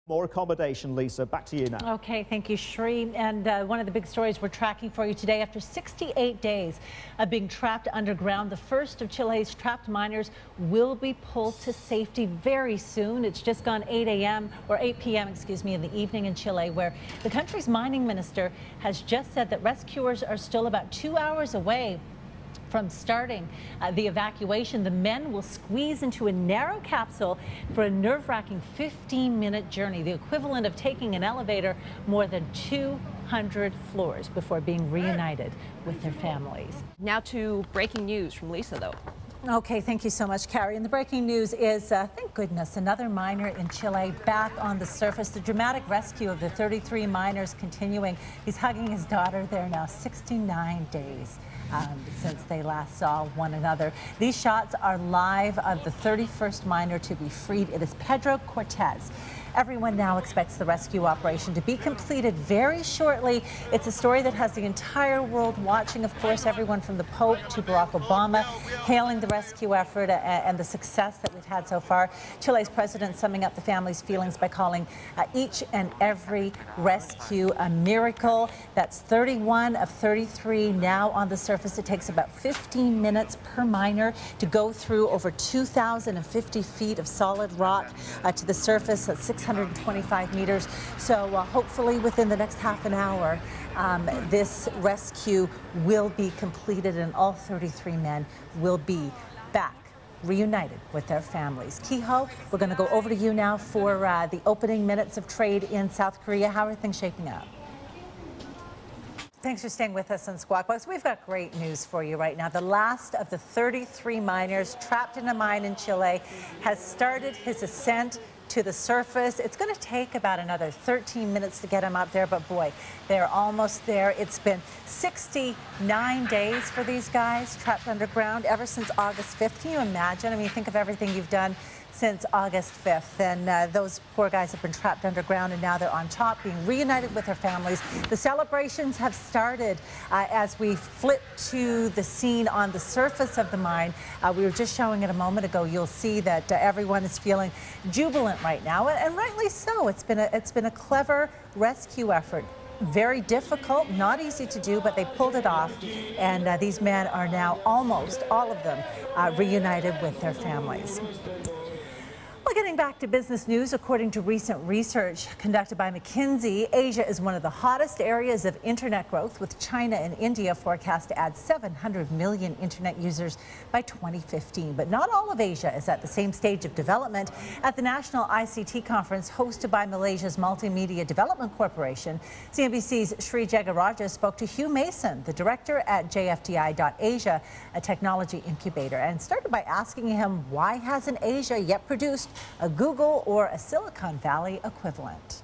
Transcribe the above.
More accommodation, Lisa. Back to you now. Okay, thank you, Sheree. And one of the big stories we're tracking for you today, after 68 days of being trapped underground, the first of Chile's trapped miners will be pulled to safety very soon. It's just gone 8 p.m., excuse me, in the evening in Chile, where the country's mining minister has just said that rescuers are still about 2 hours away from starting the evacuation. The men will squeeze into a narrow capsule for a nerve-wracking 15-minute journey, the equivalent of taking an elevator more than 200 floors before being reunited with their families. Now to breaking news from Lisa, though. Okay, thank you so much, Carrie. And the breaking news is, thank goodness, another miner in Chile back on the surface. The dramatic rescue of the 33 miners continuing. He's hugging his daughter there now, 69 days. Since they last saw one another. These shots are live of the 31st miner to be freed. It is Pedro Cortez. Everyone now expects the rescue operation to be completed very shortly. It's a story that has the entire world watching. Of course, everyone from the Pope to Barack Obama hailing the rescue effort and the success that we've had so far. Chile's president summing up the family's feelings by calling each and every rescue a miracle. That's 31 of 33 now on the surface. It takes about 15 minutes per miner to go through over 2,050 feet of solid rock to the surface at 625 meters. So hopefully within the next half an hour, this rescue will be completed and all 33 men will be back reunited with their families. Kehoe, we're going to go over to you now for the opening minutes of trade in South Korea. How are things shaping up? Thanks for staying with us on Squawk Box. We've got great news for you right now. The last of the 33 miners trapped in a mine in Chile has started his ascent to the surface. It's going to take about another 13 minutes to get him up there, but boy, they're almost there. It's been 69 days for these guys trapped underground ever since August 5th. Can you imagine? I mean, think of everything you've done since August 5th, and those poor guys have been trapped underground, and now they're on top, being reunited with their families. The celebrations have started as we flip to the scene on the surface of the mine. We were just showing it a moment ago. You'll see that everyone is feeling jubilant right now, and rightly so. It's been a clever rescue effort. Very difficult, not easy to do, but they pulled it off, and these men are now almost all of them reunited with their families. Well, getting back to business news, according to recent research conducted by McKinsey, Asia is one of the hottest areas of internet growth, with China and India forecast to add 700 million internet users by 2015. But not all of Asia is at the same stage of development. At the National ICT Conference hosted by Malaysia's Multimedia Development Corporation, CNBC's Sri Jagaraja spoke to Hugh Mason, the director at JFDI.Asia, a technology incubator, and started by asking him why hasn't Asia yet produced a Google or a Silicon Valley equivalent.